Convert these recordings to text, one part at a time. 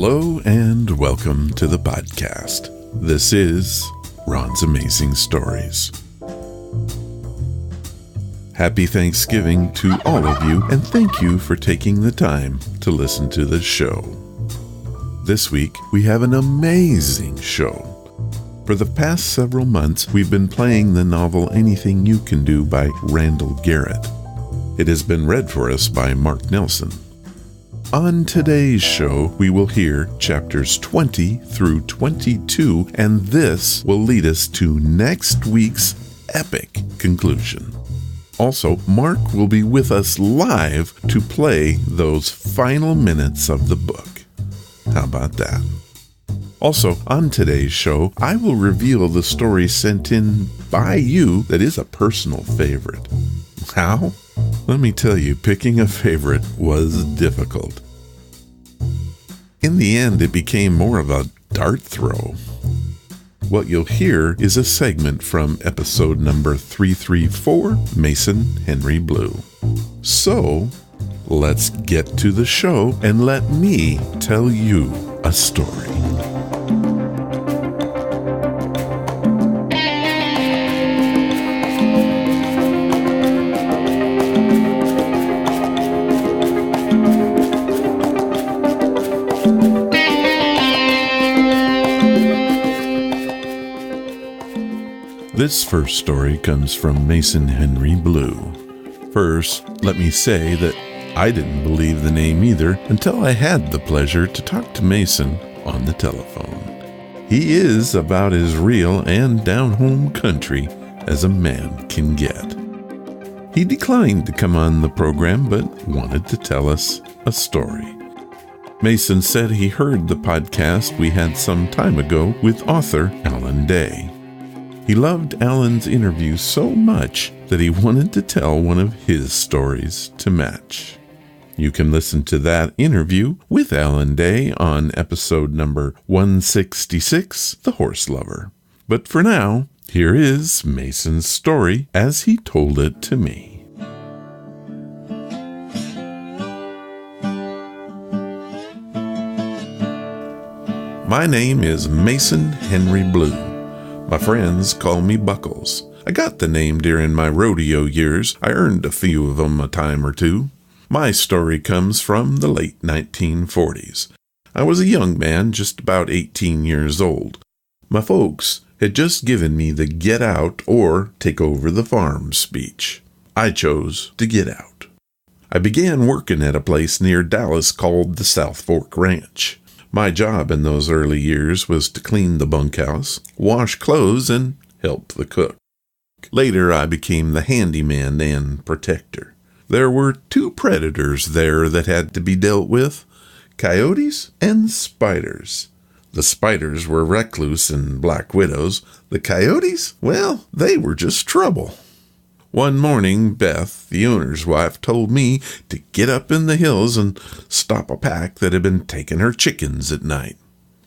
Hello and welcome to the podcast. This is Ron's Amazing Stories. Happy Thanksgiving to all of you, and thank you for taking the time to listen to the show. This week, we have an amazing show. For the past several months, we've been playing the novel Anything You Can Do by Randall Garrett. It has been read for us by Mark Nelson. On today's show, we will hear chapters 20 through 22, and this will lead us to next week's epic conclusion. Also, Mark will be with us live to play those final minutes of the book. How about that? Also, on today's show, I will reveal the story sent in by you that is a personal favorite. How? Let me tell you, picking a favorite was difficult. In the end, it became more of a dart throw. What you'll hear is a segment from episode number 334, Mason Henry Blue. So, let's get to the show and let me tell you a story. This first story comes from Mason Henry Blue. First, let me say that I didn't believe the name either until I had the pleasure to talk to Mason on the telephone. He is about as real and down-home country as a man can get. He declined to come on the program but wanted to tell us a story. Mason said he heard the podcast we had some time ago with author Alan Day. He loved Alan's interview so much that he wanted to tell one of his stories to match. You can listen to that interview with Alan Day on episode number 166, The Horse Lover. But for now, here is Mason's story as he told it to me. My name is Mason Henry Blue. My friends call me Buckles. I got the name during my rodeo years. I earned a few of them a time or two. My story comes from the late 1940s. I was a young man, just about 18 years old. My folks had just given me the get out or take over the farm speech. I chose to get out. I began working at a place near Dallas called the South Fork Ranch. My job in those early years was to clean the bunkhouse, wash clothes, and help the cook. Later, I became the handyman and protector. There were two predators there that had to be dealt with, coyotes and spiders. The spiders were recluse and black widows. The coyotes, well, they were just trouble. One morning, Beth, the owner's wife, told me to get up in the hills and stop a pack that had been taking her chickens at night.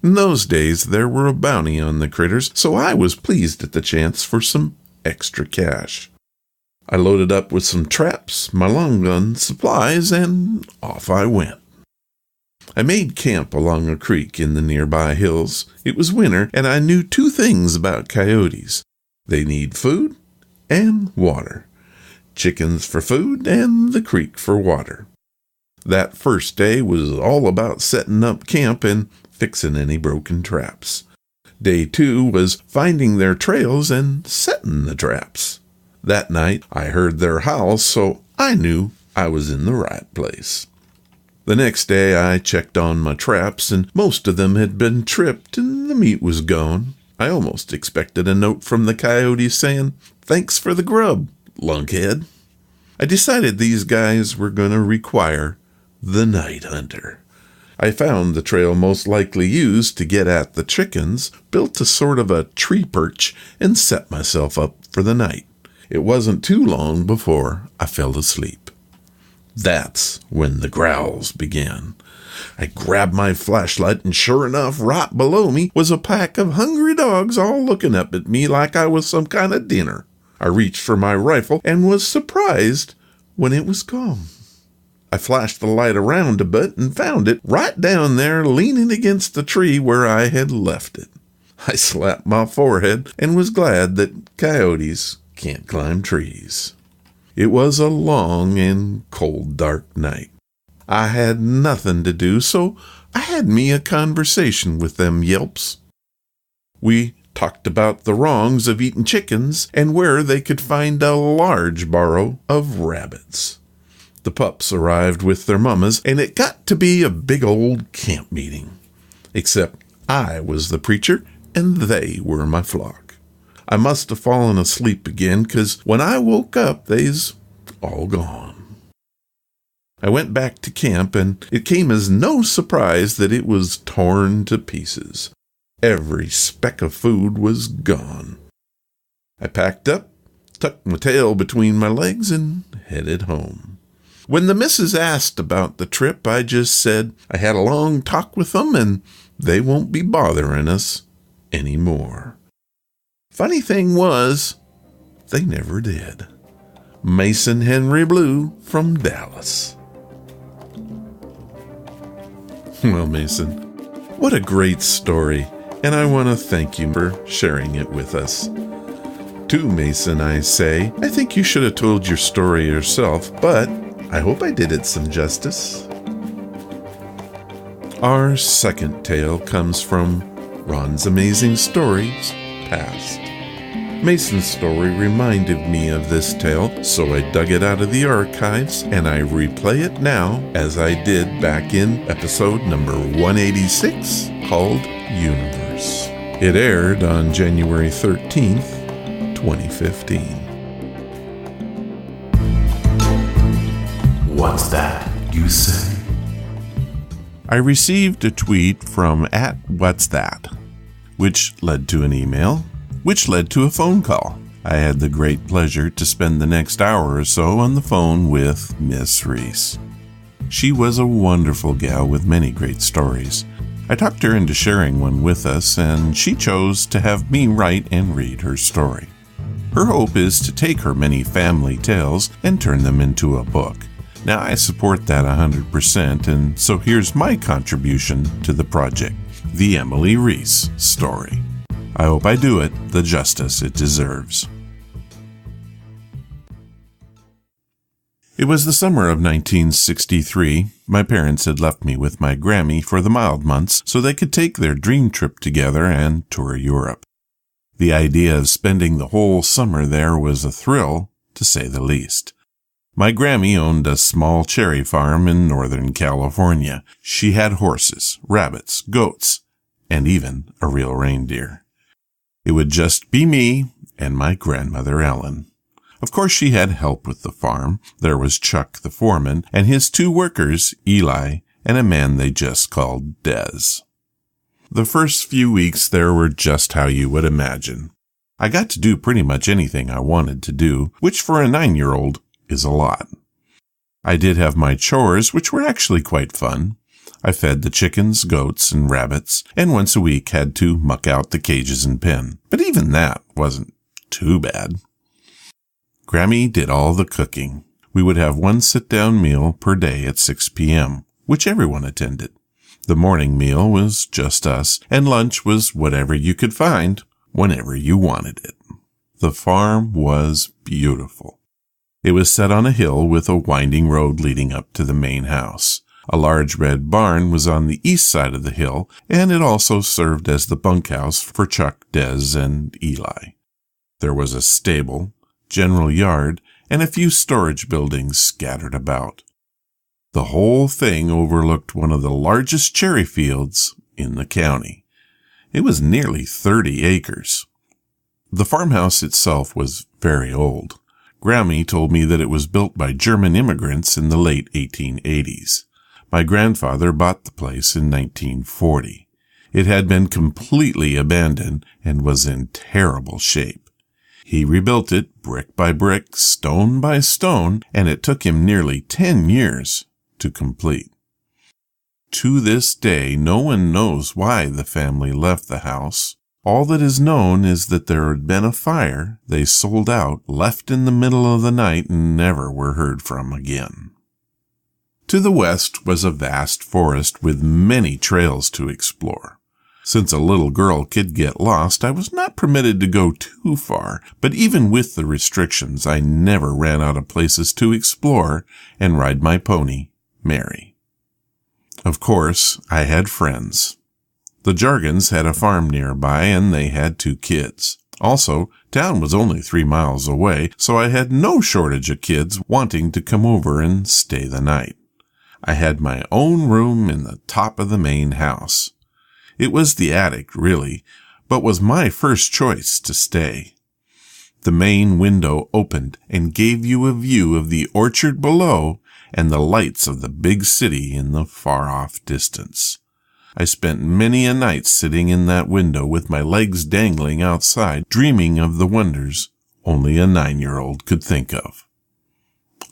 In those days, there were a bounty on the critters, so I was pleased at the chance for some extra cash. I loaded up with some traps, my long gun supplies, and off I went. I made camp along a creek in the nearby hills. It was winter, and I knew two things about coyotes. They need food and water. Chickens for food and the creek for water. That first day was all about setting up camp and fixing any broken traps. Day 2 was finding their trails and setting the traps. That night I heard their howls, so I knew I was in the right place. The next day I checked on my traps, and most of them had been tripped and the meat was gone. I almost expected a note from the coyotes saying, "Thanks for the grub, lunkhead." I decided these guys were going to require the night hunter. I found the trail most likely used to get at the chickens, built a sort of a tree perch, and set myself up for the night. It wasn't too long before I fell asleep. That's when the growls began. I grabbed my flashlight, and sure enough, right below me was a pack of hungry dogs all looking up at me like I was some kind of dinner. I reached for my rifle and was surprised when it was gone. I flashed the light around a bit and found it right down there leaning against the tree where I had left it. I slapped my forehead and was glad that coyotes can't climb trees. It was a long and cold, dark night. I had nothing to do, so I had me a conversation with them yelps. We talked about the wrongs of eating chickens and where they could find a large burrow of rabbits. The pups arrived with their mamas, and it got to be a big old camp meeting. Except I was the preacher, and they were my flock. I must have fallen asleep again, 'cause when I woke up, they's all gone. I went back to camp, and it came as no surprise that it was torn to pieces. Every speck of food was gone. I packed up, tucked my tail between my legs, and headed home. When the missus asked about the trip, I just said I had a long talk with them, and they won't be bothering us anymore. Funny thing was, they never did. Mason Henry Blue from Dallas. Well, Mason, what a great story, and I want to thank you for sharing it with us. To Mason, I say, I think you should have told your story yourself, but I hope I did it some justice. Our second tale comes from Ron's Amazing Stories Past. Mason's story reminded me of this tale, so I dug it out of the archives and I replay it now as I did back in episode number 186 called Universe. It aired on January 13th, 2015. What's that you say? I received a tweet from @whatsthat, which led to an email, which led to a phone call. I had the great pleasure to spend the next hour or so on the phone with Miss Reese. She was a wonderful gal with many great stories. I talked her into sharing one with us, and she chose to have me write and read her story. Her hope is to take her many family tales and turn them into a book. Now, I support that 100%, and so here's my contribution to the project, the Emily Reese story. I hope I do it the justice it deserves. It was the summer of 1963. My parents had left me with my Grammy for the mild months so they could take their dream trip together and tour Europe. The idea of spending the whole summer there was a thrill, to say the least. My Grammy owned a small cherry farm in Northern California. She had horses, rabbits, goats, and even a real reindeer. It would just be me and my grandmother Ellen. Of course, she had help with the farm. There was Chuck, the foreman, and his 2 workers, Eli, and a man they just called Des. The first few weeks there were just how you would imagine. I got to do pretty much anything I wanted to do, which for a 9-year-old is a lot. I did have my chores, which were actually quite fun. I fed the chickens, goats, and rabbits, and once a week had to muck out the cages and pen. But even that wasn't too bad. Grammy did all the cooking. We would have one sit-down meal per day at 6 p.m., which everyone attended. The morning meal was just us, and lunch was whatever you could find, whenever you wanted it. The farm was beautiful. It was set on a hill with a winding road leading up to the main house. A large red barn was on the east side of the hill, and it also served as the bunkhouse for Chuck, Des, and Eli. There was a stable, general yard, and a few storage buildings scattered about. The whole thing overlooked one of the largest cherry fields in the county. It was nearly 30 acres. The farmhouse itself was very old. Grammy told me that it was built by German immigrants in the late 1880s. My grandfather bought the place in 1940. It had been completely abandoned and was in terrible shape. He rebuilt it brick by brick, stone by stone, and it took him nearly 10 years to complete. To this day, no one knows why the family left the house. All that is known is that there had been a fire, they sold out, left in the middle of the night, and never were heard from again. To the west was a vast forest with many trails to explore. Since a little girl could get lost, I was not permitted to go too far, but even with the restrictions, I never ran out of places to explore and ride my pony, Mary. Of course, I had friends. The Jargons had a farm nearby, and they had 2 kids. Also, town was only 3 miles away, so I had no shortage of kids wanting to come over and stay the night. I had my own room in the top of the main house. It was the attic, really, but was my first choice to stay. The main window opened and gave you a view of the orchard below and the lights of the big city in the far-off distance. I spent many a night sitting in that window with my legs dangling outside, dreaming of the wonders only a 9-year-old could think of.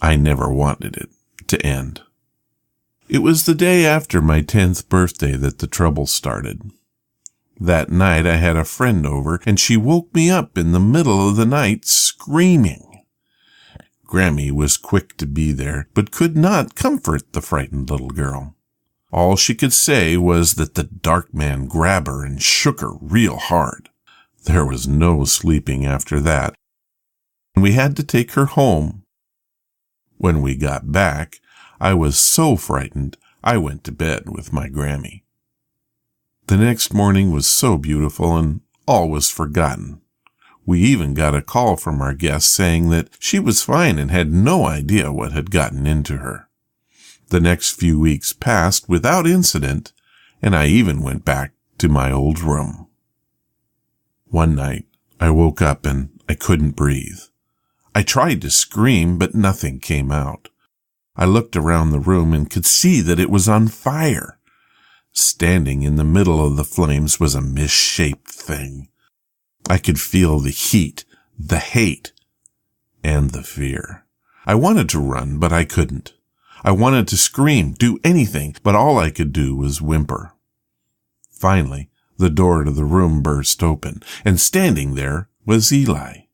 I never wanted it to end. It was the day after my 10th birthday that the trouble started. That night I had a friend over, and she woke me up in the middle of the night screaming. Grammy was quick to be there, but could not comfort the frightened little girl. All she could say was that the dark man grabbed her and shook her real hard. There was no sleeping after that, and we had to take her home. When we got back, I was so frightened, I went to bed with my Grammy. The next morning was so beautiful, and all was forgotten. We even got a call from our guest saying that she was fine and had no idea what had gotten into her. The next few weeks passed without incident, and I even went back to my old room. One night, I woke up and I couldn't breathe. I tried to scream, but nothing came out. I looked around the room and could see that it was on fire. Standing in the middle of the flames was a misshaped thing. I could feel the heat, the hate, and the fear. I wanted to run, but I couldn't. I wanted to scream, do anything, but all I could do was whimper. Finally, the door to the room burst open, and standing there was Eli.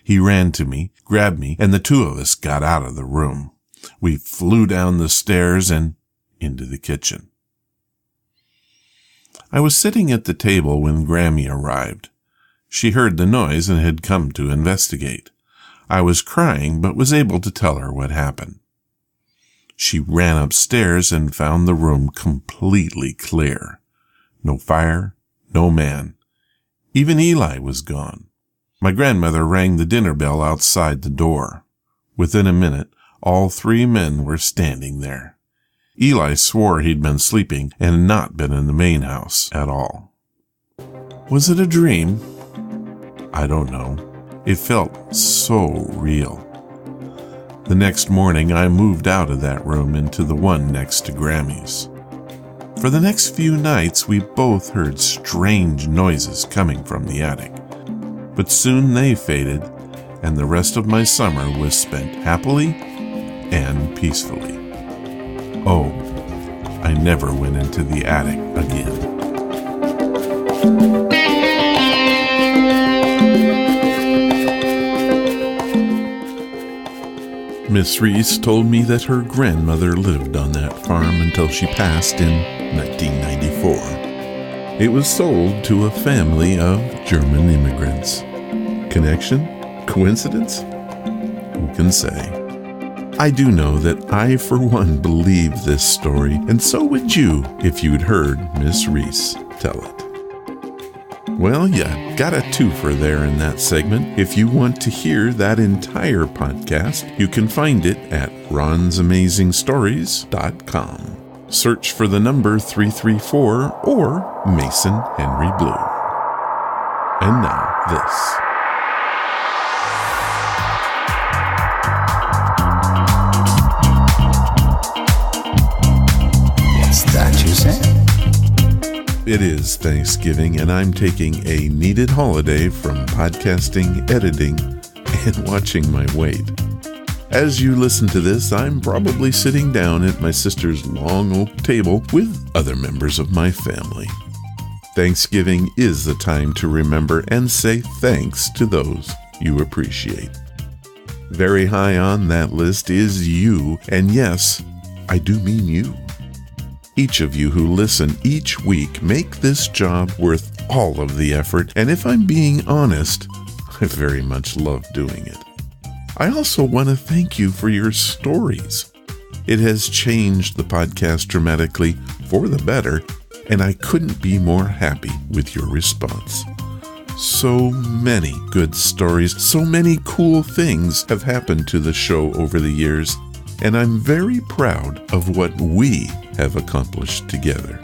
He ran to me, grabbed me, and the 2 of us got out of the room. We flew down the stairs and into the kitchen. I was sitting at the table when Grammy arrived. She heard the noise and had come to investigate. I was crying, but was able to tell her what happened. She ran upstairs and found the room completely clear. No fire, no man. Even Eli was gone. My grandmother rang the dinner bell outside the door. Within a minute, all 3 men were standing there. Eli swore he'd been sleeping and not been in the main house at all. Was it a dream? I don't know. It felt so real. The next morning, I moved out of that room into the one next to Grammy's. For the next few nights, we both heard strange noises coming from the attic. But soon they faded, and the rest of my summer was spent happily and peacefully. Oh, I never went into the attic again. Miss Reese told me that her grandmother lived on that farm until she passed in 1994. It was sold to a family of German immigrants. Connection? Coincidence? Who can say? I do know that I, for one, believe this story, and so would you if you'd heard Miss Reese tell it. Well, you got a twofer there in that segment. If you want to hear that entire podcast, you can find it at ronsamazingstories.com. Search for the number 334 or Mason Henry Blue. And now this. It is Thanksgiving, and I'm taking a needed holiday from podcasting, editing, and watching my weight. As you listen to this, I'm probably sitting down at my sister's long oak table with other members of my family. Thanksgiving is the time to remember and say thanks to those you appreciate. Very high on that list is you, and yes, I do mean you. Each of you who listen each week make this job worth all of the effort, and if I'm being honest, I very much love doing it. I also want to thank you for your stories. It has changed the podcast dramatically for the better, and I couldn't be more happy with your response. So many good stories, so many cool things have happened to the show over the years, and I'm very proud of what we have accomplished together.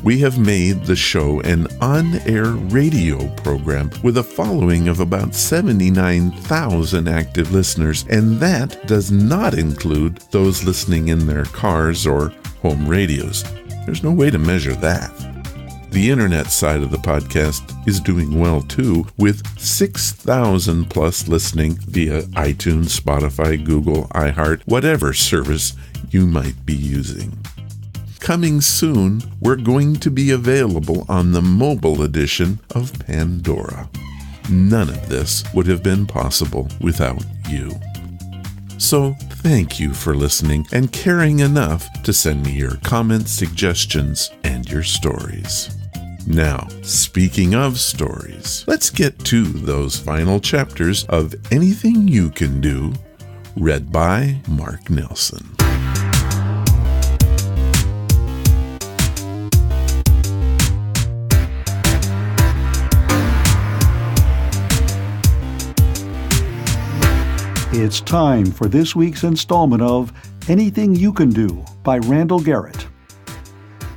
We have made the show an on-air radio program with a following of about 79,000 active listeners, and that does not include those listening in their cars or home radios. There's no way to measure that. The internet side of the podcast is doing well too, with 6,000 plus listening via iTunes, Spotify, Google, iHeart, whatever service you might be using. Coming soon, we're going to be available on the mobile edition of Pandora. None of this would have been possible without you. So thank you for listening and caring enough to send me your comments, suggestions, and your stories. Now, speaking of stories, let's get to those final chapters of Anything You Can Do, read by Mark Nelson. It's time for this week's installment of Anything You Can Do by Randall Garrett.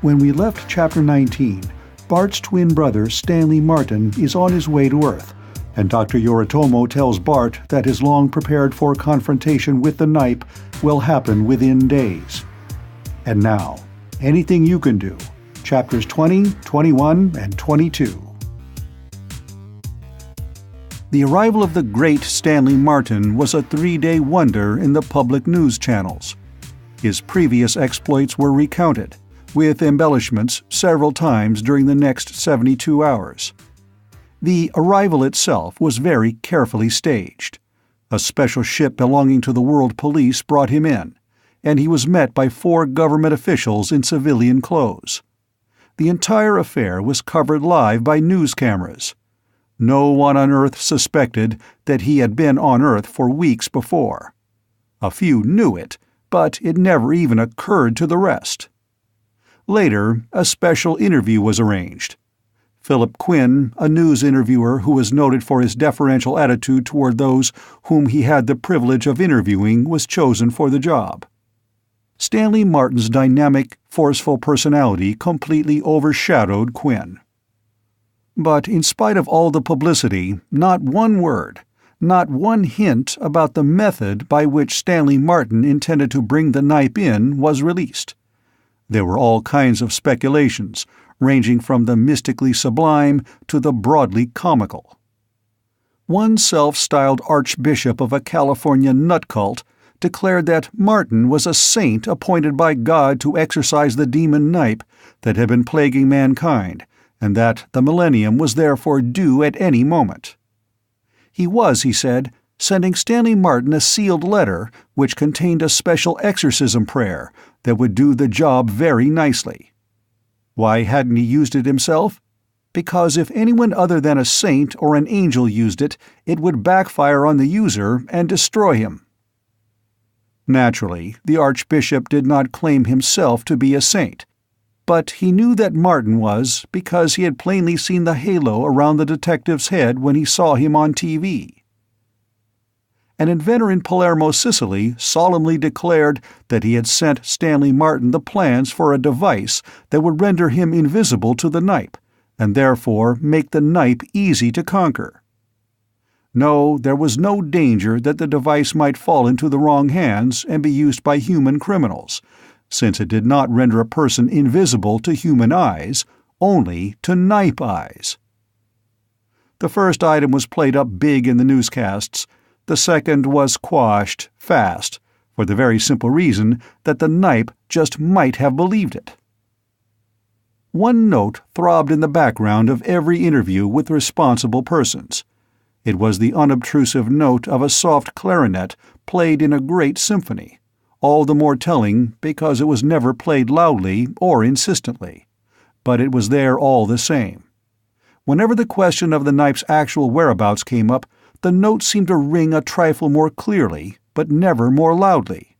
When we left Chapter 19, Bart's twin brother Stanley Martin is on his way to Earth, and Dr. Yoritomo tells Bart that his long-prepared-for confrontation with the Nipe will happen within days. And now, Anything You Can Do, Chapters 20, 21, and 22. The arrival of the great Stanley Martin was a 3-day wonder in the public news channels. His previous exploits were recounted, with embellishments several times during the next 72 hours. The arrival itself was very carefully staged. A special ship belonging to the World Police brought him in, and he was met by 4 government officials in civilian clothes. The entire affair was covered live by news cameras. No one on Earth suspected that he had been on Earth for weeks before. A few knew it, but it never even occurred to the rest. Later, a special interview was arranged. Philip Quinn, a news interviewer who was noted for his deferential attitude toward those whom he had the privilege of interviewing, was chosen for the job. Stanley Martin's dynamic, forceful personality completely overshadowed Quinn. But in spite of all the publicity, not one word, not one hint about the method by which Stanley Martin intended to bring the Nipe in was released. There were all kinds of speculations, ranging from the mystically sublime to the broadly comical. One self-styled archbishop of a California nut cult declared that Martin was a saint appointed by God to exorcise the demon Nipe that had been plaguing mankind, and that the millennium was therefore due at any moment. He was, he said, sending Stanley Martin a sealed letter which contained a special exorcism prayer that would do the job very nicely. Why hadn't he used it himself? Because if anyone other than a saint or an angel used it, it would backfire on the user and destroy him. Naturally, the archbishop did not claim himself to be a saint, but he knew that Martin was because he had plainly seen the halo around the detective's head when he saw him on TV. An inventor in Palermo, Sicily, solemnly declared that he had sent Stanley Martin the plans for a device that would render him invisible to the Nipe, and therefore make the Nipe easy to conquer. No, there was no danger that the device might fall into the wrong hands and be used by human criminals, since it did not render a person invisible to human eyes, only to Nipe eyes. The first item was played up big in the newscasts. The second was quashed fast, for the very simple reason that the Nipe just might have believed it. One note throbbed in the background of every interview with responsible persons. It was the unobtrusive note of a soft clarinet played in a great symphony, all the more telling because it was never played loudly or insistently. But it was there all the same. Whenever the question of the Nipe's actual whereabouts came up, the note seemed to ring a trifle more clearly, but never more loudly.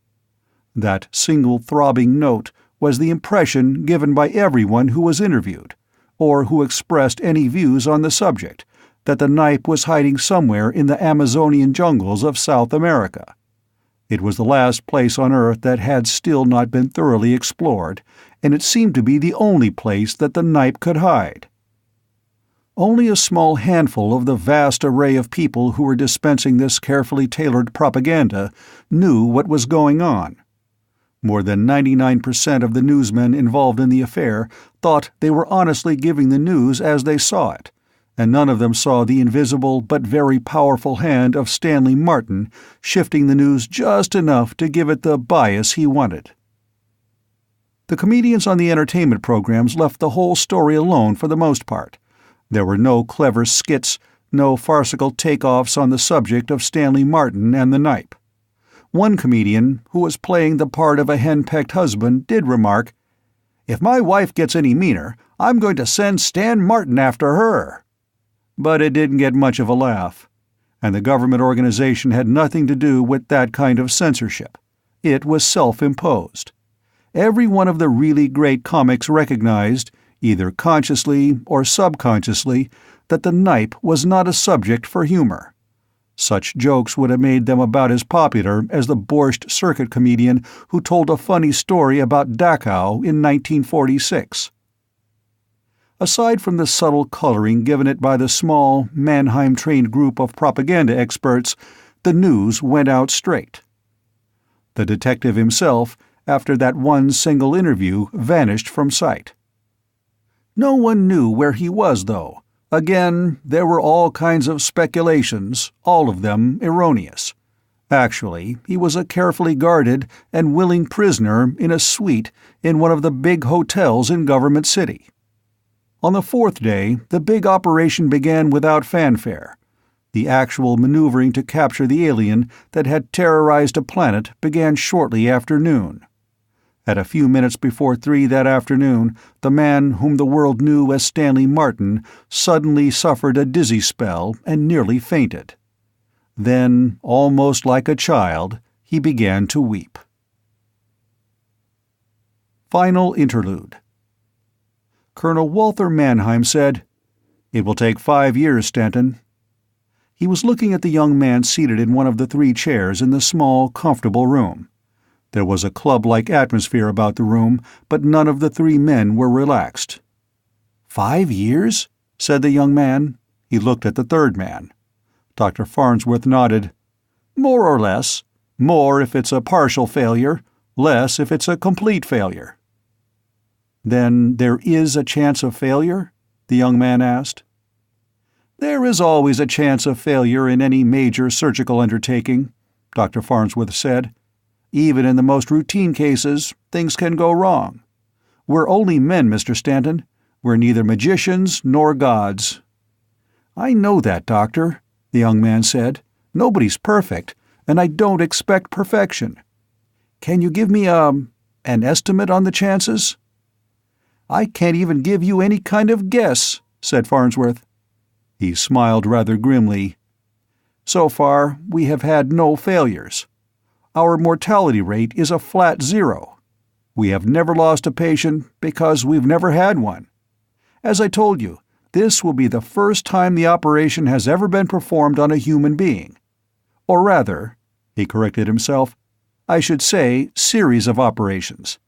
That single throbbing note was the impression given by everyone who was interviewed, or who expressed any views on the subject, that the Nipe was hiding somewhere in the Amazonian jungles of South America. It was the last place on Earth that had still not been thoroughly explored, and it seemed to be the only place that the Nipe could hide. Only a small handful of the vast array of people who were dispensing this carefully tailored propaganda knew what was going on. More than 99% of the newsmen involved in the affair thought they were honestly giving the news as they saw it, and none of them saw the invisible but very powerful hand of Stanley Martin shifting the news just enough to give it the bias he wanted. The comedians on the entertainment programs left the whole story alone for the most part. There were no clever skits, no farcical takeoffs on the subject of Stanley Martin and the Nipe. One comedian, who was playing the part of a henpecked husband, did remark, "If my wife gets any meaner, I'm going to send Stan Martin after her." But it didn't get much of a laugh, and the government organization had nothing to do with that kind of censorship. It was self-imposed. Every one of the really great comics recognized, either consciously or subconsciously, that the Nipe was not a subject for humor. Such jokes would have made them about as popular as the borscht circuit comedian who told a funny story about Dachau in 1946. Aside from the subtle coloring given it by the small, Mannheim-trained group of propaganda experts, the news went out straight. The detective himself, after that one single interview, vanished from sight. No one knew where he was, though. Again, there were all kinds of speculations, all of them erroneous. Actually, he was a carefully guarded and willing prisoner in a suite in one of the big hotels in Government City. On the fourth day, the big operation began without fanfare. The actual maneuvering to capture the alien that had terrorized a planet began shortly after noon. At a few minutes before 3 that afternoon, the man whom the world knew as Stanley Martin suddenly suffered a dizzy spell and nearly fainted. Then, almost like a child, he began to weep. Final interlude. Colonel Walther Mannheim said, "It will take 5 years, Stanton." He was looking at the young man seated in one of the 3 chairs in the small, comfortable room. There was a club-like atmosphere about the room, but none of the 3 men were relaxed. 5 years?" said the young man. He looked at the third man. Dr. Farnsworth nodded. "More or less. More if it's a partial failure, less if it's a complete failure." "Then there is a chance of failure?" the young man asked. "There is always a chance of failure in any major surgical undertaking," Dr. Farnsworth said. "Even in the most routine cases, things can go wrong. We're only men, Mr. Stanton. We're neither magicians nor gods." "I know that, Doctor," the young man said. "Nobody's perfect, and I don't expect perfection. Can you give me an estimate on the chances?" "I can't even give you any kind of guess," said Farnsworth. He smiled rather grimly. "So far, we have had no failures. Our mortality rate is a flat 0. We have never lost a patient because we've never had one. As I told you, this will be the first time the operation has ever been performed on a human being. Or rather," he corrected himself, "I should say series of operations.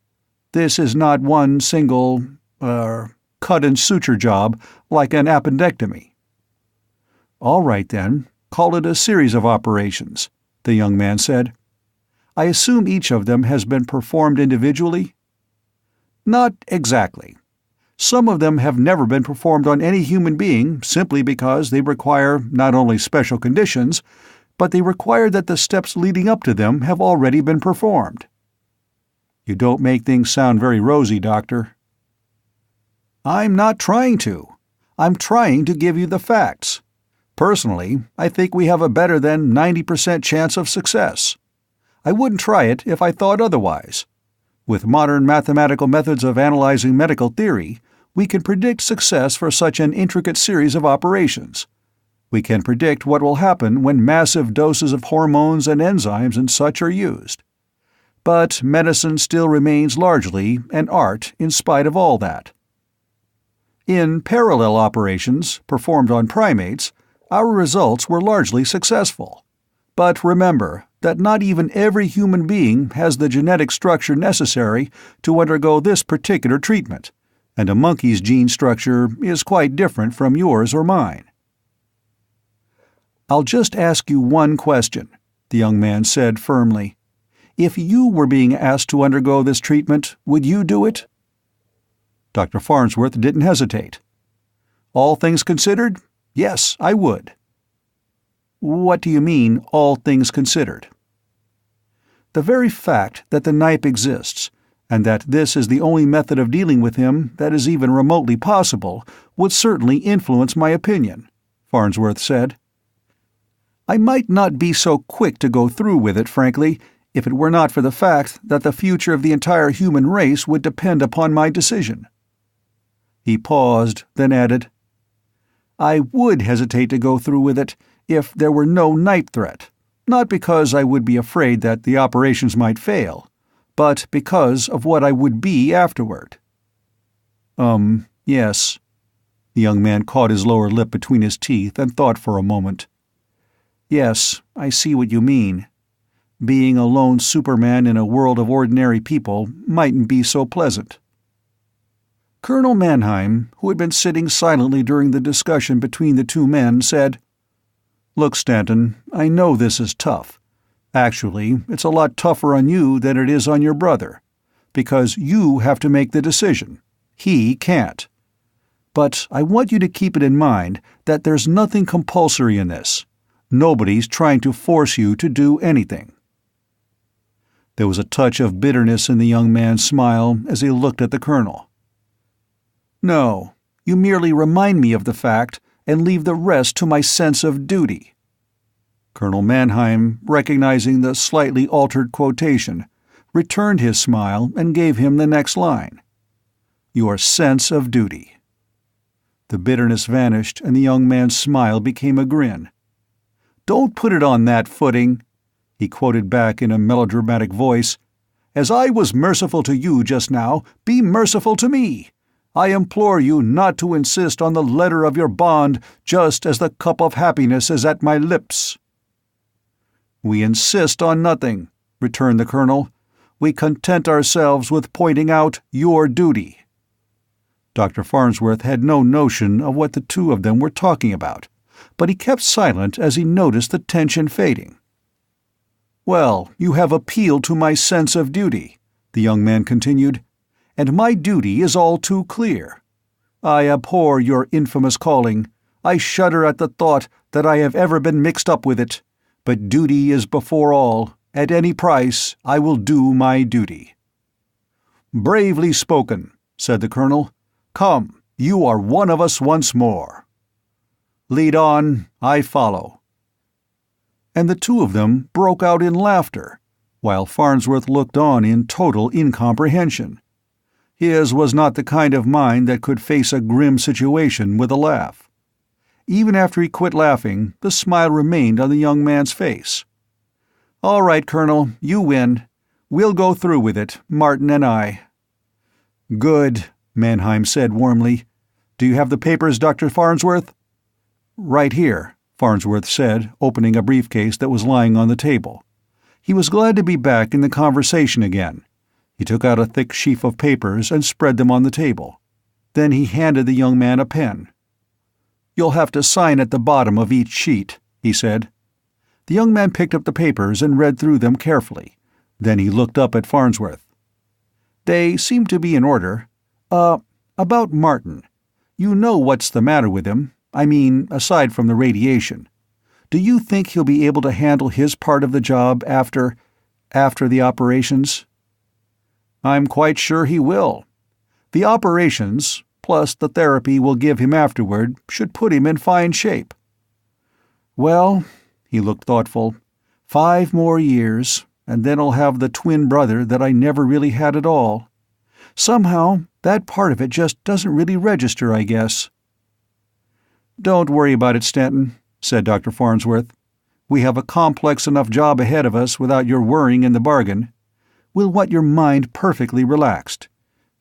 This is not one single, cut and suture job like an appendectomy." "All right, then, call it a series of operations," the young man said. "I assume each of them has been performed individually?" "Not exactly. Some of them have never been performed on any human being simply because they require not only special conditions, but they require that the steps leading up to them have already been performed." "You don't make things sound very rosy, Doctor." "I'm not trying to. I'm trying to give you the facts. Personally, I think we have a better than 90% chance of success. I wouldn't try it if I thought otherwise. With modern mathematical methods of analyzing medical theory, we can predict success for such an intricate series of operations. We can predict what will happen when massive doses of hormones and enzymes and such are used. But medicine still remains largely an art in spite of all that. In parallel operations performed on primates, our results were largely successful. But remember that not even every human being has the genetic structure necessary to undergo this particular treatment, and a monkey's gene structure is quite different from yours or mine. "I'll just ask you one question," the young man said firmly. "If you were being asked to undergo this treatment, would you do it?" Dr. Farnsworth didn't hesitate. "All things considered, yes, I would." "What do you mean, all things considered?" "The very fact that the Nipe exists, and that this is the only method of dealing with him that is even remotely possible, would certainly influence my opinion," Farnsworth said. "I might not be so quick to go through with it, frankly, if it were not for the fact that the future of the entire human race would depend upon my decision." He paused, then added, "I would hesitate to go through with it if there were no Nipe threat, not because I would be afraid that the operations might fail, but because of what I would be afterward." Yes." The young man caught his lower lip between his teeth and thought for a moment. "Yes, I see what you mean. Being a lone Superman in a world of ordinary people mightn't be so pleasant." Colonel Mannheim, who had been sitting silently during the discussion between the two men, said, "Look, Stanton, I know this is tough. Actually, it's a lot tougher on you than it is on your brother, because you have to make the decision. He can't. But I want you to keep it in mind that there's nothing compulsory in this. Nobody's trying to force you to do anything." There was a touch of bitterness in the young man's smile as he looked at the colonel. "No, you merely remind me of the fact and leave the rest to my sense of duty." Colonel Mannheim, recognizing the slightly altered quotation, returned his smile and gave him the next line. "Your sense of duty." The bitterness vanished and the young man's smile became a grin. "Don't put it on that footing," he quoted back in a melodramatic voice. "As I was merciful to you just now, be merciful to me. I implore you not to insist on the letter of your bond just as the cup of happiness is at my lips." "We insist on nothing," returned the colonel. "We content ourselves with pointing out your duty." Dr. Farnsworth had no notion of what the two of them were talking about, but he kept silent as he noticed the tension fading. "Well, you have appealed to my sense of duty," the young man continued, "and my duty is all too clear. I abhor your infamous calling. I shudder at the thought that I have ever been mixed up with it. But duty is before all. At any price, I will do my duty." "Bravely spoken," said the colonel. "Come, you are one of us once more." "Lead on, I follow." And the two of them broke out in laughter, while Farnsworth looked on in total incomprehension. His was not the kind of mind that could face a grim situation with a laugh. Even after he quit laughing, the smile remained on the young man's face. "All right, Colonel, you win. We'll go through with it, Martin and I." "Good," Mannheim said warmly. "Do you have the papers, Dr. Farnsworth?" "Right here," Farnsworth said, opening a briefcase that was lying on the table. He was glad to be back in the conversation again. He took out a thick sheaf of papers and spread them on the table. Then he handed the young man a pen. "You'll have to sign at the bottom of each sheet," he said. The young man picked up the papers and read through them carefully. Then he looked up at Farnsworth. "They seem to be in order. About Martin. You know what's the matter with him. I mean, aside from the radiation. Do you think he'll be able to handle his part of the job after the operations?" "I'm quite sure he will. The operations, plus the therapy we'll give him afterward, should put him in fine shape." "Well," he looked thoughtful, 5 more years. and then I'll have the twin brother that I never really had at all. Somehow, that part of it just doesn't really register, I guess." "Don't worry about it, Stanton," said Dr. Farnsworth. "We have a complex enough job ahead of us without your worrying in the bargain. We'll want your mind perfectly relaxed.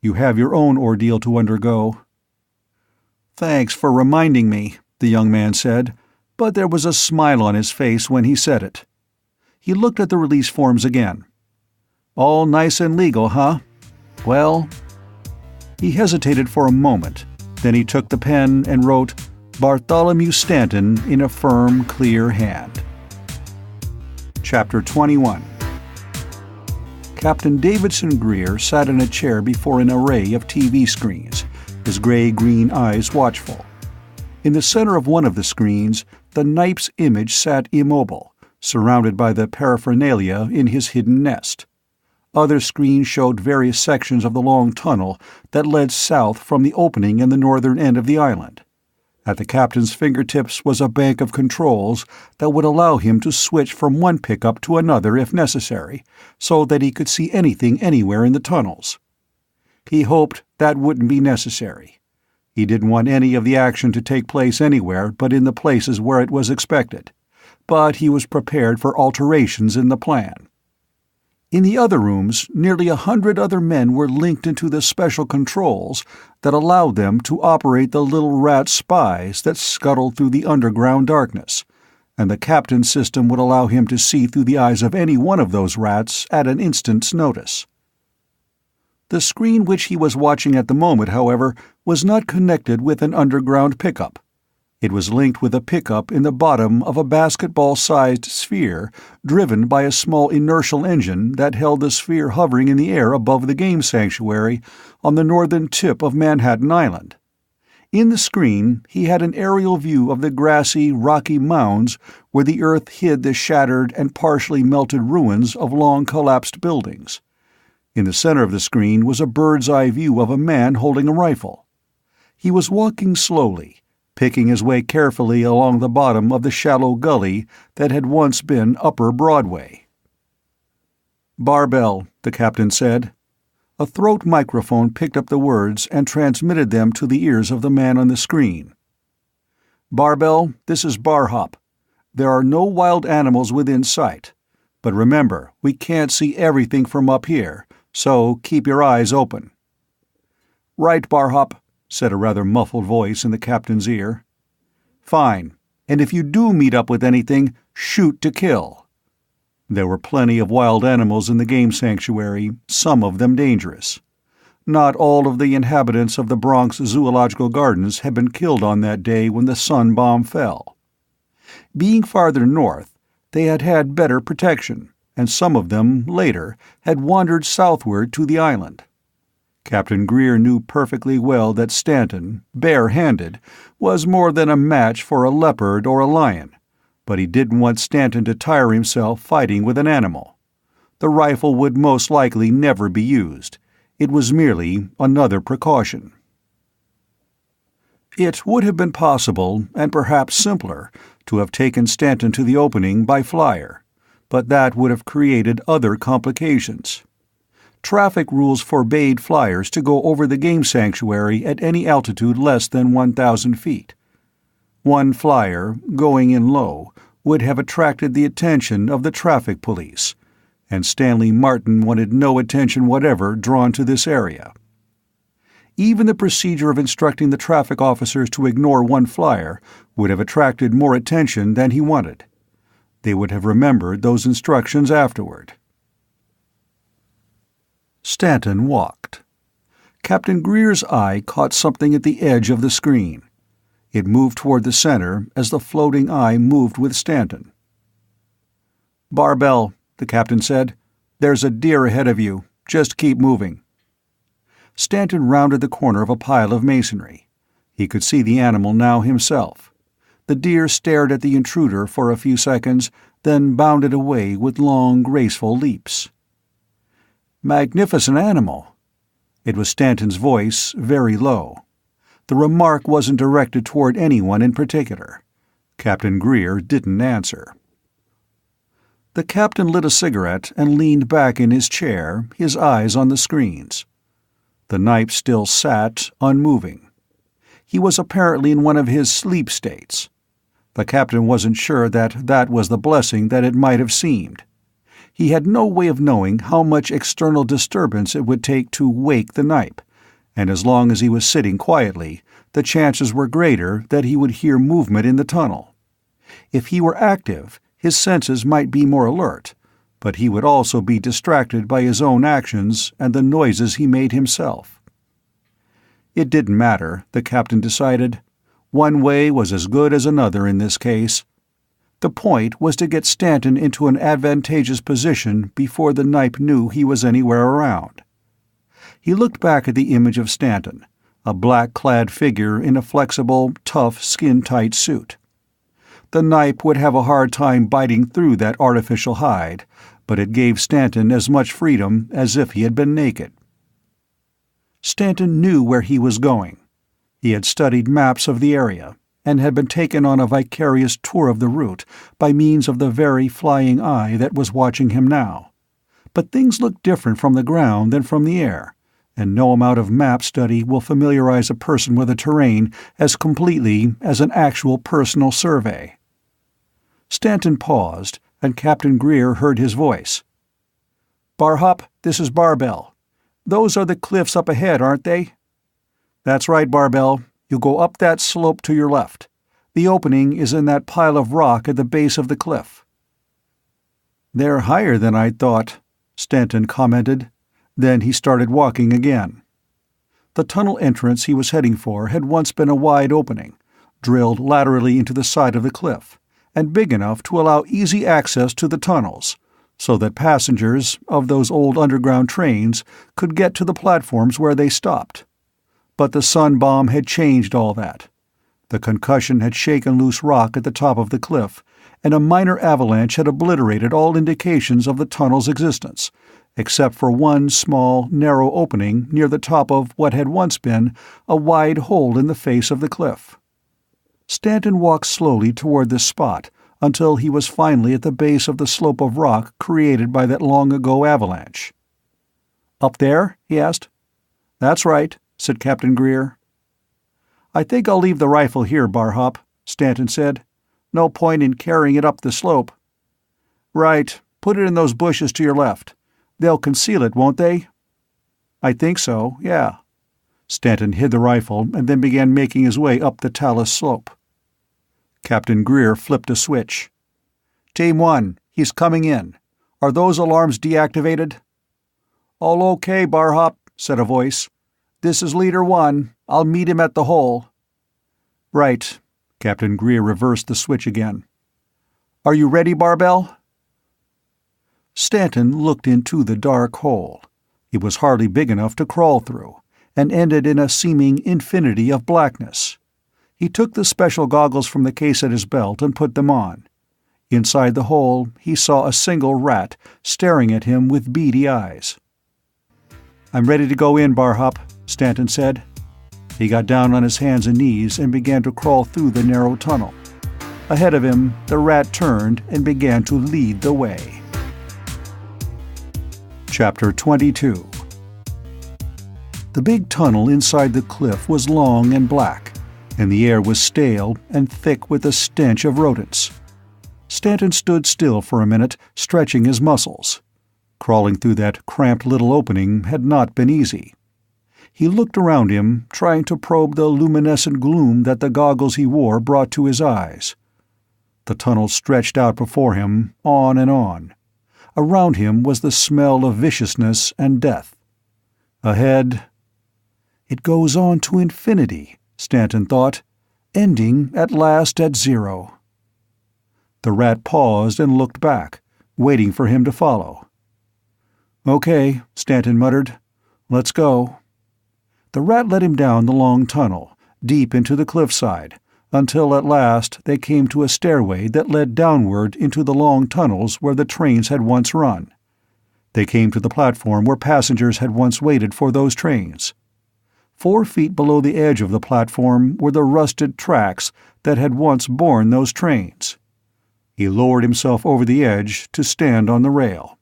You have your own ordeal to undergo." "Thanks for reminding me," the young man said, but there was a smile on his face when he said it. He looked at the release forms again. "All nice and legal, huh? Well—" He hesitated for a moment, then he took the pen and wrote Bartholomew Stanton in a firm, clear hand. Chapter 21. Captain Davidson Greer sat in a chair before an array of TV screens, his gray-green eyes watchful. In the center of one of the screens, the Nipe's image sat immobile, surrounded by the paraphernalia in his hidden nest. Other screens showed various sections of the long tunnel that led south from the opening in the northern end of the island. At the captain's fingertips was a bank of controls that would allow him to switch from one pickup to another if necessary, so that he could see anything anywhere in the tunnels. He hoped that wouldn't be necessary. He didn't want any of the action to take place anywhere but in the places where it was expected, but he was prepared for alterations in the plan. In the other rooms, nearly 100 other men were linked into the special controls that allowed them to operate the little rat spies that scuttled through the underground darkness, and the captain's system would allow him to see through the eyes of any one of those rats at an instant's notice. The screen which he was watching at the moment, however, was not connected with an underground pickup. It was linked with a pickup in the bottom of a basketball-sized sphere driven by a small inertial engine that held the sphere hovering in the air above the game sanctuary on the northern tip of Manhattan Island. In the screen, he had an aerial view of the grassy, rocky mounds where the earth hid the shattered and partially melted ruins of long-collapsed buildings. In the center of the screen was a bird's-eye view of a man holding a rifle. He was walking slowly, picking his way carefully along the bottom of the shallow gully that had once been Upper Broadway. "Barbell," the captain said. A throat microphone picked up the words and transmitted them to the ears of the man on the screen. "Barbell, this is Barhop. There are no wild animals within sight. But remember, we can't see everything from up here, so keep your eyes open." "Right, Barhop," said a rather muffled voice in the captain's ear. "Fine. And if you do meet up with anything, shoot to kill." There were plenty of wild animals in the game sanctuary, some of them dangerous. Not all of the inhabitants of the Bronx Zoological Gardens had been killed on that day when the sun bomb fell. Being farther north, they had had better protection, and some of them, later, had wandered southward to the island. Captain Greer knew perfectly well that Stanton, bare-handed, was more than a match for a leopard or a lion, but he didn't want Stanton to tire himself fighting with an animal. The rifle would most likely never be used. It was merely another precaution. It would have been possible, and perhaps simpler, to have taken Stanton to the opening by flyer, but that would have created other complications. Traffic rules forbade flyers to go over the game sanctuary at any altitude less than 1,000 feet. One flyer, going in low, would have attracted the attention of the traffic police, and Stanley Martin wanted no attention whatever drawn to this area. Even the procedure of instructing the traffic officers to ignore one flyer would have attracted more attention than he wanted. They would have remembered those instructions afterward. Stanton walked. Captain Greer's eye caught something at the edge of the screen. It moved toward the center as the floating eye moved with Stanton. "Barbell," the captain said. "There's a deer ahead of you. Just keep moving." Stanton rounded the corner of a pile of masonry. He could see the animal now himself. The deer stared at the intruder for a few seconds, then bounded away with long, graceful leaps. "Magnificent animal." It was Stanton's voice, very low. The remark wasn't directed toward anyone in particular. Captain Greer didn't answer. The captain lit a cigarette and leaned back in his chair, his eyes on the screens. The Nipe still sat, unmoving. He was apparently in one of his sleep states. The captain wasn't sure that was the blessing that it might have seemed. He had no way of knowing how much external disturbance it would take to wake the Nipe, and as long as he was sitting quietly, the chances were greater that he would hear movement in the tunnel. If he were active, his senses might be more alert, but he would also be distracted by his own actions and the noises he made himself. It didn't matter, the captain decided. One way was as good as another in this case. The point was to get Stanton into an advantageous position before the Nipe knew he was anywhere around. He looked back at the image of Stanton, a black-clad figure in a flexible, tough, skin-tight suit. The Nipe would have a hard time biting through that artificial hide, but it gave Stanton as much freedom as if he had been naked. Stanton knew where he was going. He had studied maps of the area, and had been taken on a vicarious tour of the route by means of the very flying eye that was watching him now. But things look different from the ground than from the air, and no amount of map study will familiarize a person with a terrain as completely as an actual personal survey. Stanton paused, and Captain Greer heard his voice. "Barhop, this is Barbell. Those are the cliffs up ahead, aren't they?" "That's right, Barbell. You go up that slope to your left. The opening is in that pile of rock at the base of the cliff." "They're higher than I'd thought," Stanton commented. Then he started walking again. The tunnel entrance he was heading for had once been a wide opening, drilled laterally into the side of the cliff, and big enough to allow easy access to the tunnels, so that passengers of those old underground trains could get to the platforms where they stopped. But the sun bomb had changed all that. The concussion had shaken loose rock at the top of the cliff, and a minor avalanche had obliterated all indications of the tunnel's existence, except for one small, narrow opening near the top of what had once been a wide hole in the face of the cliff. Stanton walked slowly toward this spot until he was finally at the base of the slope of rock created by that long-ago avalanche. "Up there?" he asked. "That's right," said Captain Greer. "I think I'll leave the rifle here, Barhop," Stanton said. "No point in carrying it up the slope." "Right. Put it in those bushes to your left. They'll conceal it, won't they?" "I think so, yeah." Stanton hid the rifle and then began making his way up the talus slope. Captain Greer flipped a switch. "Team 1, he's coming in. Are those alarms deactivated?" "All okay, Barhop," said a voice. "This is Leader 1. I'll meet him at the hole." "Right." Captain Greer reversed the switch again. "Are you ready, Barbell?" Stanton looked into the dark hole. It was hardly big enough to crawl through, and ended in a seeming infinity of blackness. He took the special goggles from the case at his belt and put them on. Inside the hole, he saw a single rat staring at him with beady eyes. "I'm ready to go in, Barhop," Stanton said. He got down on his hands and knees and began to crawl through the narrow tunnel. Ahead of him, the rat turned and began to lead the way. Chapter 22. The big tunnel inside the cliff was long and black, and the air was stale and thick with the stench of rodents. Stanton stood still for a minute, stretching his muscles. Crawling through that cramped little opening had not been easy. He looked around him, trying to probe the luminescent gloom that the goggles he wore brought to his eyes. The tunnel stretched out before him, on and on. Around him was the smell of viciousness and death. Ahead... "It goes on to infinity," Stanton thought, "ending at last at zero." The rat paused and looked back, waiting for him to follow. "Okay," Stanton muttered. "Let's go." The rat led him down the long tunnel, deep into the cliffside, until at last they came to a stairway that led downward into the long tunnels where the trains had once run. They came to the platform where passengers had once waited for those trains. 4 feet below the edge of the platform were the rusted tracks that had once borne those trains. He lowered himself over the edge to stand on the rail.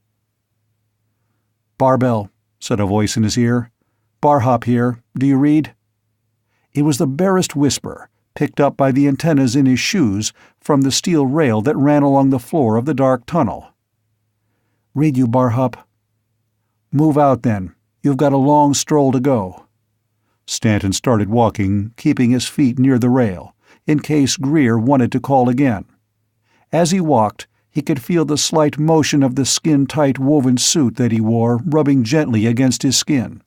"Barbell," said a voice in his ear. "Barhop here. Do you read?" It was the barest whisper, picked up by the antennas in his shoes from the steel rail that ran along the floor of the dark tunnel. "Read you, Barhop." "Move out, then. You've got a long stroll to go." Stanton started walking, keeping his feet near the rail, in case Greer wanted to call again. As he walked, he could feel the slight motion of the skin-tight woven suit that he wore rubbing gently against his skin,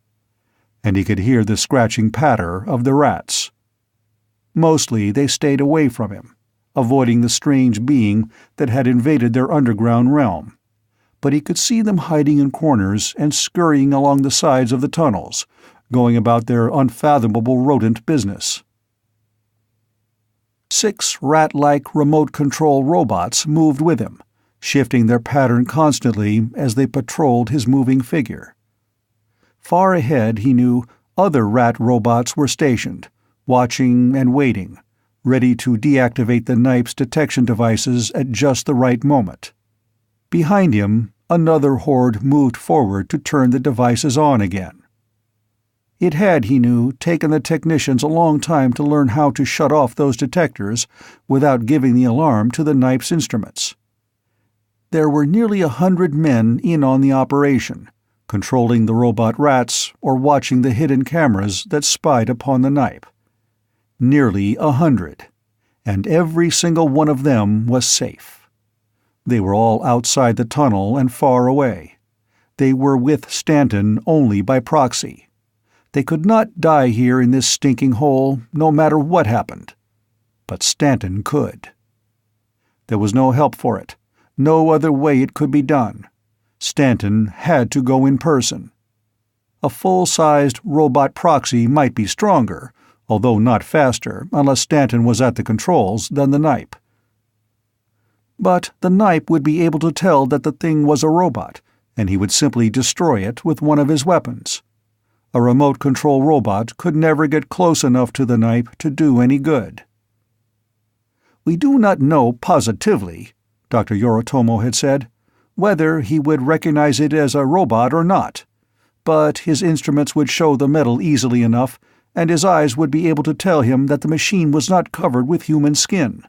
and he could hear the scratching patter of the rats. Mostly they stayed away from him, avoiding the strange being that had invaded their underground realm, but he could see them hiding in corners and scurrying along the sides of the tunnels, going about their unfathomable rodent business. 6 rat-like remote-control robots moved with him, shifting their pattern constantly as they patrolled his moving figure. Far ahead, he knew, other rat robots were stationed, watching and waiting, ready to deactivate the Nipe's detection devices at just the right moment. Behind him, another horde moved forward to turn the devices on again. It had, he knew, taken the technicians a long time to learn how to shut off those detectors without giving the alarm to the Nipe's instruments. There were nearly 100 men in on the operation, controlling the robot rats or watching the hidden cameras that spied upon the Nipe. Nearly 100, and every single one of them was safe. They were all outside the tunnel and far away. They were with Stanton only by proxy. They could not die here in this stinking hole, no matter what happened. But Stanton could. There was no help for it, no other way it could be done. Stanton had to go in person. A full-sized robot proxy might be stronger, although not faster unless Stanton was at the controls, than the Nipe. But the Nipe would be able to tell that the thing was a robot, and he would simply destroy it with one of his weapons. A remote control robot could never get close enough to the Nipe to do any good. "We do not know positively," Dr. Yoritomo had said, "whether he would recognize it as a robot or not, but his instruments would show the metal easily enough, and his eyes would be able to tell him that the machine was not covered with human skin.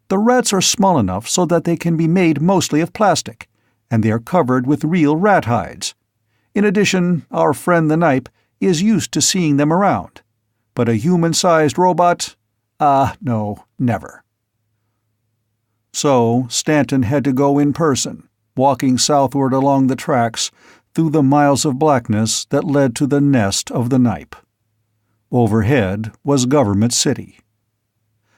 The rats are small enough so that they can be made mostly of plastic, and they are covered with real rat hides. In addition, our friend the Nipe is used to seeing them around. But a human-sized robot? No, never." So Stanton had to go in person, walking southward along the tracks, through the miles of blackness that led to the nest of the Nipe. Overhead was Government City.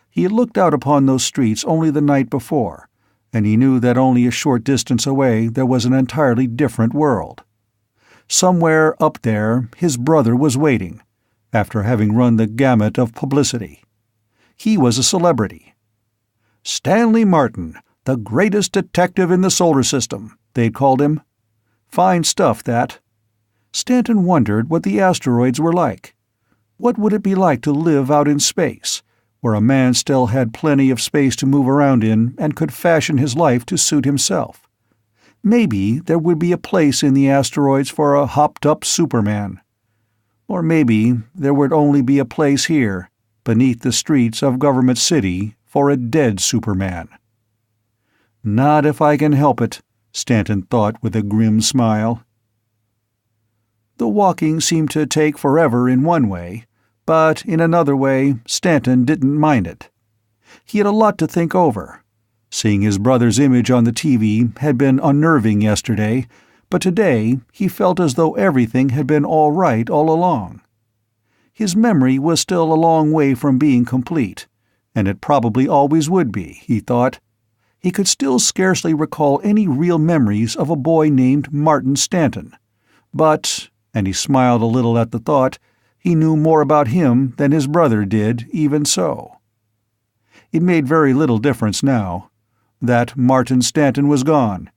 He had looked out upon those streets only the night before, and he knew that only a short distance away there was an entirely different world. Somewhere up there his brother was waiting, after having run the gamut of publicity. He was a celebrity. Stanley Martin, the greatest detective in the solar system, they'd called him. Fine stuff, that. Stanton wondered what the asteroids were like. What would it be like to live out in space, where a man still had plenty of space to move around in and could fashion his life to suit himself? Maybe there would be a place in the asteroids for a hopped-up Superman. Or maybe there would only be a place here, beneath the streets of Government City, for a dead Superman. Not if I can help it, Stanton thought with a grim smile. The walking seemed to take forever in one way, but in another way Stanton didn't mind it. He had a lot to think over. Seeing his brother's image on the TV had been unnerving yesterday, but today he felt as though everything had been all right all along. His memory was still a long way from being complete, and it probably always would be, he thought. He could still scarcely recall any real memories of a boy named Martin Stanton, but, and he smiled a little at the thought, he knew more about him than his brother did, even so. It made very little difference now. That Martin Stanton was gone.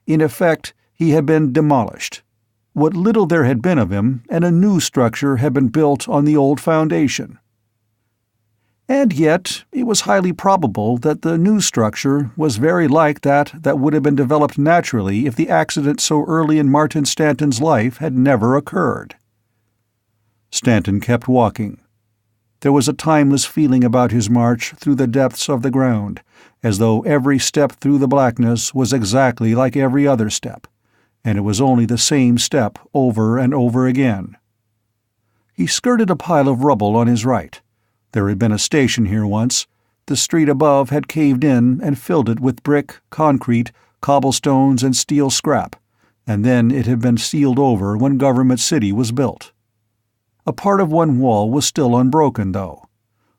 In effect, he had been demolished. What little there had been of him, and a new structure had been built on the old foundation. And yet it was highly probable that the new structure was very like that would have been developed naturally if the accident so early in Martin Stanton's life had never occurred. Stanton kept walking. There was a timeless feeling about his march through the depths of the ground, as though every step through the blackness was exactly like every other step, and it was only the same step over and over again. He skirted a pile of rubble on his right. There had been a station here once. The street above had caved in and filled it with brick, concrete, cobblestones, and steel scrap, and then it had been sealed over when Government City was built. A part of one wall was still unbroken, though.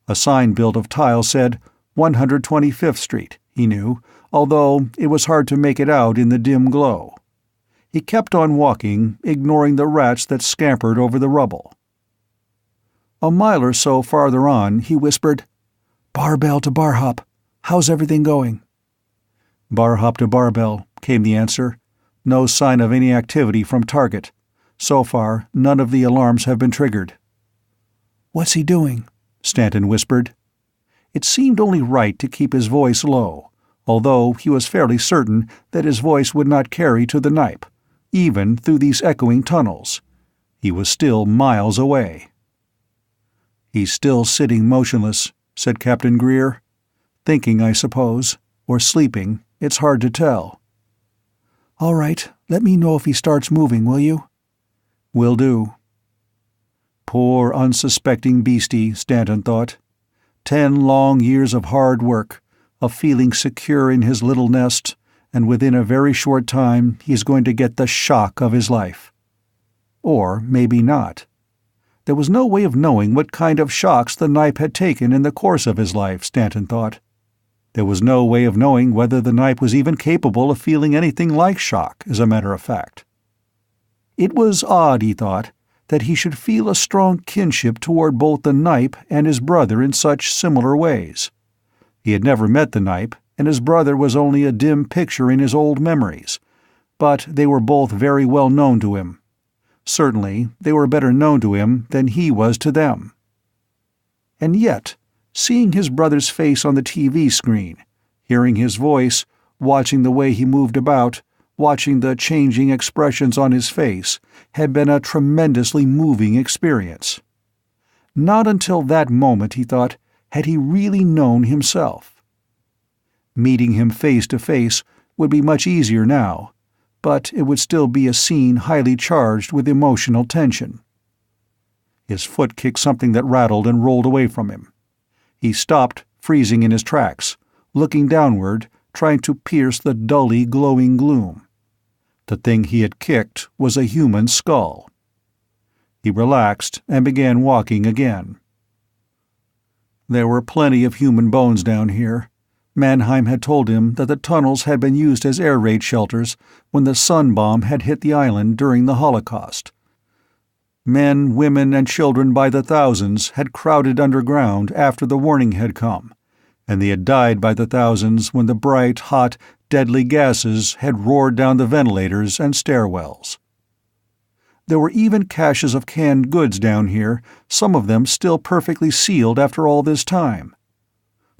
A sign built of tile said 125th Street, he knew, although it was hard to make it out in the dim glow. He kept on walking, ignoring the rats that scampered over the rubble. A mile or so farther on, he whispered, "Barbell to bar hop. How's everything going?" "Bar hop to barbell," came the answer. "No sign of any activity from target. So far, none of the alarms have been triggered." "What's he doing?" Stanton whispered. It seemed only right to keep his voice low, although he was fairly certain that his voice would not carry to the Nipe, even through these echoing tunnels. He was still miles away. "He's still sitting motionless," said Captain Greer. "Thinking, I suppose, or sleeping. It's hard to tell." "All right, let me know if he starts moving, will you?" "Will do." Poor, unsuspecting beastie, Stanton thought. 10 long years of hard work, of feeling secure in his little nest, and within a very short time he's going to get the shock of his life. Or maybe not. There was no way of knowing what kind of shocks the Nipe had taken in the course of his life, Stanton thought. There was no way of knowing whether the Nipe was even capable of feeling anything like shock, as a matter of fact. It was odd, he thought, that he should feel a strong kinship toward both the Nipe and his brother in such similar ways. He had never met the Nipe, and his brother was only a dim picture in his old memories, but they were both very well known to him. Certainly, they were better known to him than he was to them. And yet, seeing his brother's face on the TV screen, hearing his voice, watching the way he moved about, watching the changing expressions on his face, had been a tremendously moving experience. Not until that moment, he thought, had he really known himself. Meeting him face to face would be much easier now, but it would still be a scene highly charged with emotional tension. His foot kicked something that rattled and rolled away from him. He stopped, freezing in his tracks, looking downward, trying to pierce the dully glowing gloom. The thing he had kicked was a human skull. He relaxed and began walking again. There were plenty of human bones down here. Mannheim had told him that the tunnels had been used as air raid shelters when the sun bomb had hit the island during the Holocaust. Men, women, and children by the thousands had crowded underground after the warning had come, and they had died by the thousands when the bright, hot, deadly gases had roared down the ventilators and stairwells. There were even caches of canned goods down here, some of them still perfectly sealed after all this time.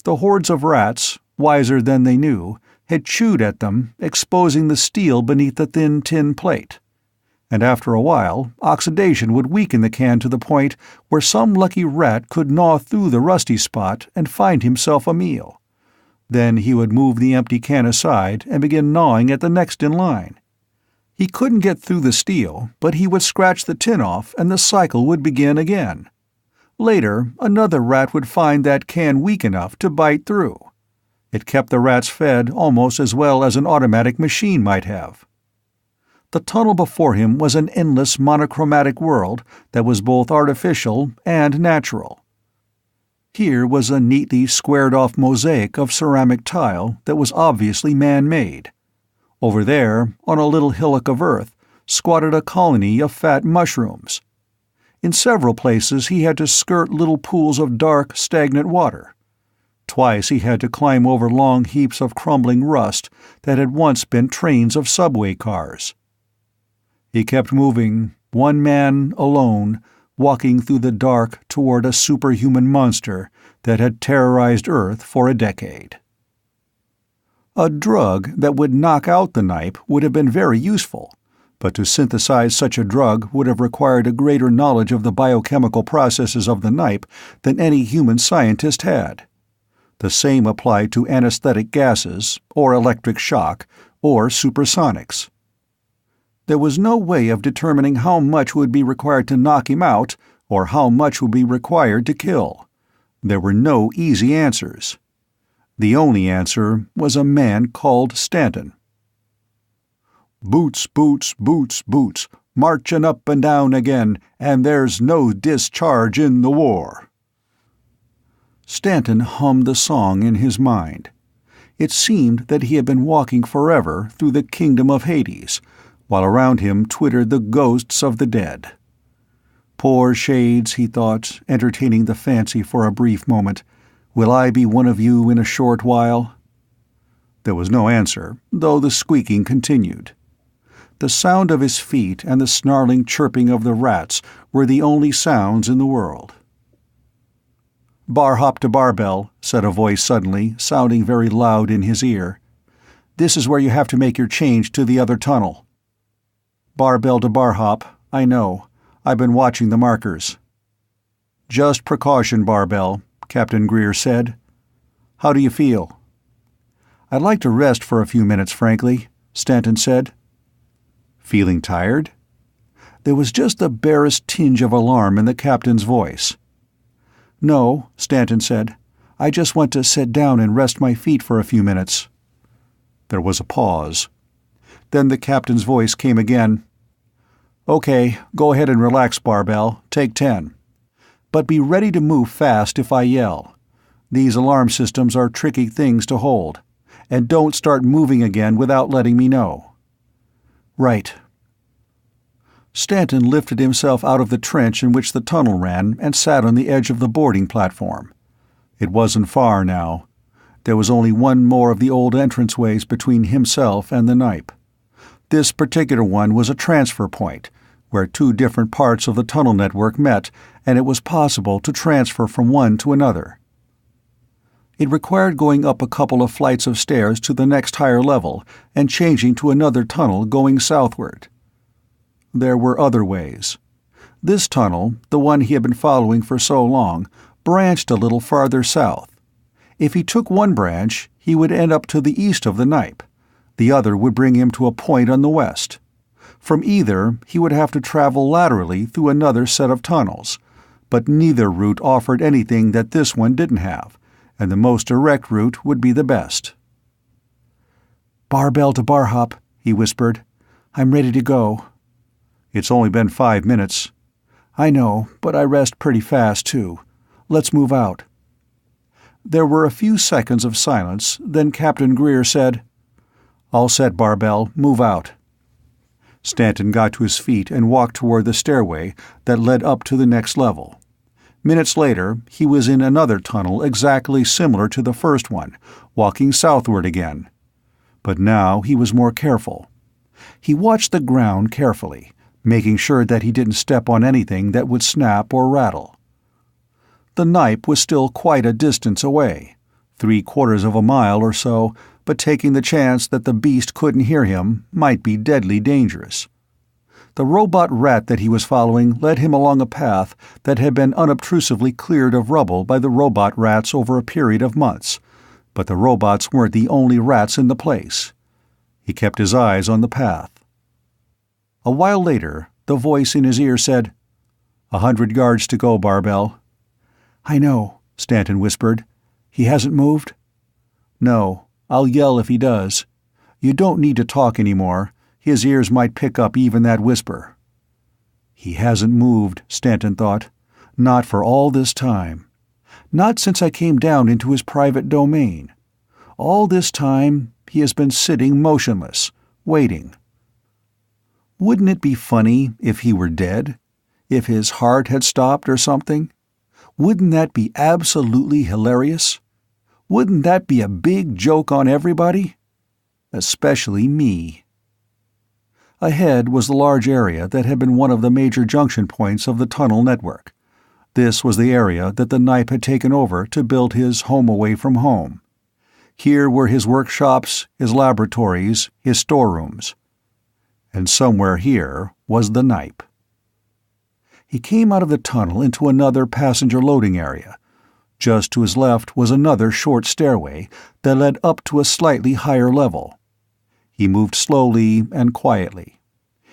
The hordes of rats, wiser than they knew, had chewed at them, exposing the steel beneath the thin tin plate. And after a while, oxidation would weaken the can to the point where some lucky rat could gnaw through the rusty spot and find himself a meal. Then he would move the empty can aside and begin gnawing at the next in line. He couldn't get through the steel, but he would scratch the tin off and the cycle would begin again. Later, another rat would find that can weak enough to bite through. It kept the rats fed almost as well as an automatic machine might have. The tunnel before him was an endless monochromatic world that was both artificial and natural. Here was a neatly squared-off mosaic of ceramic tile that was obviously man-made. Over there, on a little hillock of earth, squatted a colony of fat mushrooms. In several places he had to skirt little pools of dark, stagnant water. Twice he had to climb over long heaps of crumbling rust that had once been trains of subway cars. He kept moving, one man, alone, walking through the dark toward a superhuman monster that had terrorized Earth for a decade. A drug that would knock out the Nipe would have been very useful, but to synthesize such a drug would have required a greater knowledge of the biochemical processes of the Nipe than any human scientist had. The same applied to anesthetic gases, or electric shock, or supersonics. There was no way of determining how much would be required to knock him out or how much would be required to kill. There were no easy answers. The only answer was a man called Stanton. "Boots, boots, boots, boots, marchin' up and down again, and there's no discharge in the war." Stanton hummed the song in his mind. It seemed that he had been walking forever through the kingdom of Hades, while around him twittered the ghosts of the dead. Poor shades, he thought, entertaining the fancy for a brief moment. Will I be one of you in a short while? There was no answer, though the squeaking continued. The sound of his feet and the snarling chirping of the rats were the only sounds in the world. "Bar hop to Barbell," said a voice suddenly, sounding very loud in his ear. "This is where you have to make your change to the other tunnel." "Barbell to bar hop, I know. I've been watching the markers." "Just precaution, Barbell," Captain Greer said. "How do you feel?" "I'd like to rest for a few minutes, frankly," Stanton said. "Feeling tired?" There was just the barest tinge of alarm in the captain's voice. "No," Stanton said. "I just want to sit down and rest my feet for a few minutes." There was a pause. Then the captain's voice came again. "Okay, go ahead and relax, Barbell. Take 10. But be ready to move fast if I yell. These alarm systems are tricky things to hold. And don't start moving again without letting me know." "Right." Stanton lifted himself out of the trench in which the tunnel ran and sat on the edge of the boarding platform. It wasn't far now. There was only one more of the old entranceways between himself and the Nipe. This particular one was a transfer point, where two different parts of the tunnel network met, and it was possible to transfer from one to another. It required going up a couple of flights of stairs to the next higher level and changing to another tunnel going southward. There were other ways. This tunnel, the one he had been following for so long, branched a little farther south. If he took one branch, he would end up to the east of the Nipe. The other would bring him to a point on the west. From either, he would have to travel laterally through another set of tunnels, but neither route offered anything that this one didn't have, and the most direct route would be the best. "Barbell to bar hop," he whispered. "I'm ready to go." "It's only been 5 minutes." "I know, but I rest pretty fast, too. Let's move out." There were a few seconds of silence, then Captain Greer said, "All set, Barbell. Move out." Stanton got to his feet and walked toward the stairway that led up to the next level. Minutes later, he was in another tunnel exactly similar to the first one, walking southward again. But now he was more careful. He watched the ground carefully, making sure that he didn't step on anything that would snap or rattle. The Nipe was still quite a distance away, 3/4 of a mile or so, but taking the chance that the beast couldn't hear him might be deadly dangerous. The robot rat that he was following led him along a path that had been unobtrusively cleared of rubble by the robot rats over a period of months, but the robots weren't the only rats in the place. He kept his eyes on the path. A while later, the voice in his ear said, 100 yards to go, Barbell." "I know," Stanton whispered. "He hasn't moved?" "No. I'll yell if he does. You don't need to talk anymore. His ears might pick up even that whisper." He hasn't moved, Stanton thought. Not for all this time. Not since I came down into his private domain. All this time, he has been sitting motionless, waiting. Wouldn't it be funny if he were dead? If his heart had stopped or something? Wouldn't that be absolutely hilarious? Wouldn't that be a big joke on everybody? Especially me. Ahead was the large area that had been one of the major junction points of the tunnel network. This was the area that the Nipe had taken over to build his home away from home. Here were his workshops, his laboratories, his storerooms. And somewhere here was the Nipe. He came out of the tunnel into another passenger loading area. Just to his left was another short stairway that led up to a slightly higher level. He moved slowly and quietly.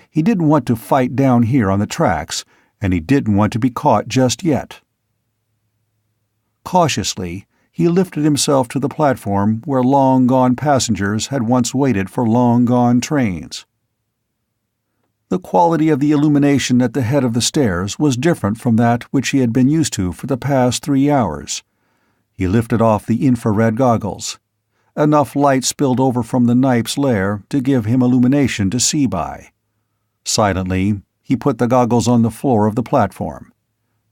He didn't want to fight down here on the tracks, and he didn't want to be caught just yet. Cautiously, he lifted himself to the platform where long-gone passengers had once waited for long-gone trains. The quality of the illumination at the head of the stairs was different from that which he had been used to for the past 3 hours. He lifted off the infrared goggles. Enough light spilled over from the Nipe's lair to give him illumination to see by. Silently, he put the goggles on the floor of the platform.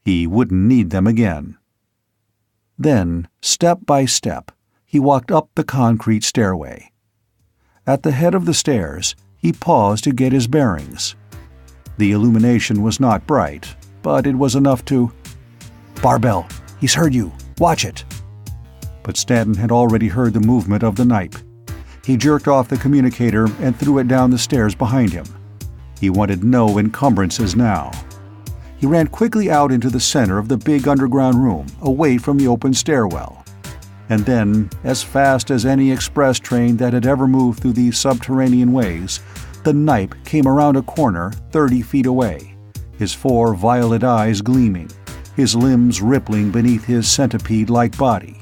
He wouldn't need them again. Then, step by step, he walked up the concrete stairway. At the head of the stairs, he paused to get his bearings. The illumination was not bright, but it was enough to— "Barbell, he's heard you. Watch it." But Stanton had already heard the movement of the Nipe. He jerked off the communicator and threw it down the stairs behind him. He wanted no encumbrances now. He ran quickly out into the center of the big underground room, away from the open stairwell. And then, as fast as any express train that had ever moved through these subterranean ways, the Nipe came around a corner 30 feet away, his 4 violet eyes gleaming, his limbs rippling beneath his centipede-like body.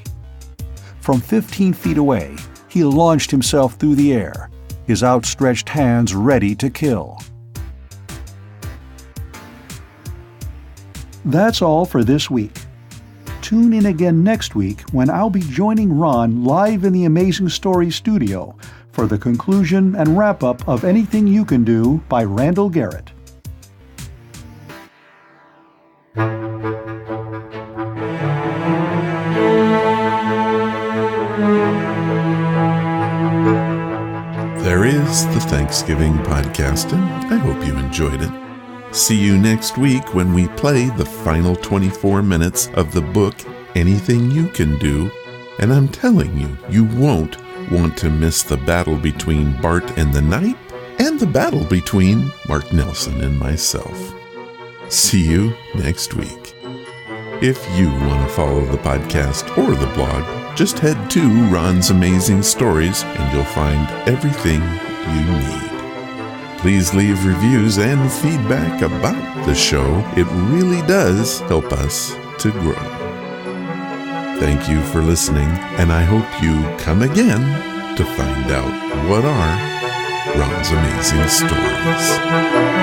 From 15 feet away, he launched himself through the air, his outstretched hands ready to kill. That's all for this week. Tune in again next week when I'll be joining Ron live in the Amazing Stories studio for the conclusion and wrap-up of Anything You Can Do by Randall Garrett. There is the Thanksgiving podcast, and I hope you enjoyed it. See you next week when we play the final 24 minutes of the book Anything You Can Do, and I'm telling you, you won't want to miss the battle between Bart and the Nipe and the battle between Mark Nelson and myself. See you next week. If you want to follow the podcast or the blog, just head to Ron's Amazing Stories and you'll find everything you need. Please leave reviews and feedback about the show. It really does help us to grow. Thank you for listening, and I hope you come again to find out what are Ron's Amazing Stories.